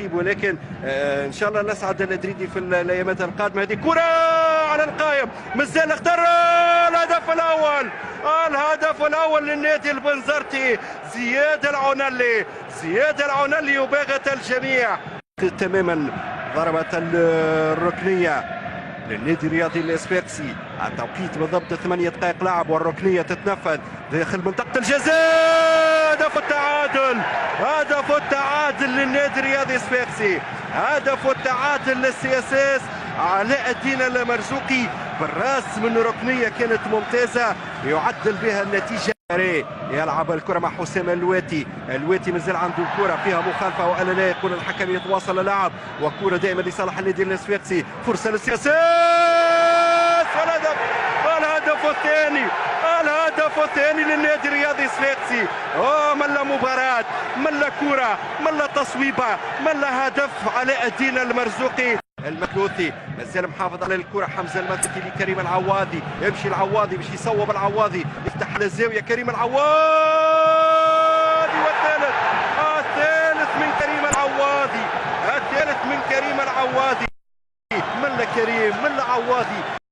التدريب، ولكن ان شاء الله نسعد الادريدي في الايامات القادمه. هذه كره على القائم، مازال اختار الهدف الاول، الهدف الاول للنادي البنزرتي. زياد العنلي وباغت الجميع تماما. ضربة الركنية للنادي الرياضي الاسبيكسي، التوقيت بالضبط 8 دقائق لعب والركنية تتنفذ داخل منطقة الجزاء. هدف التعادل للنادي الرياضي الاسبيكسي، هدف التعادل للسي اس اس. علاء الدين المرزوقي بالراس من ركنية كانت ممتازة يعدل بها النتيجة. يلعب الكرة مع حسام الواتي مازال عنده الكرة فيها مخالفة ولا لا، يقول الحكم يتواصل اللعب، وكرة دائما لصالح النادي الاسبيكسي. فرصة للسياسات، الهدف الثاني للنادي الرياضي الاسبيكسي. ملا مباراة، ملا كرة، ملا تصويبة، ملا هدف. علاء الدين المرزوقي. المكلوثي مازال محافظ على الكرة. حمزة المالكي لكريم العواضي، يمشي العواضي باش يصوب العواضي، يفتح على الزاوية كريم العواضي، والثالث من كريم العواضي، ملا كريم ملا عواضي.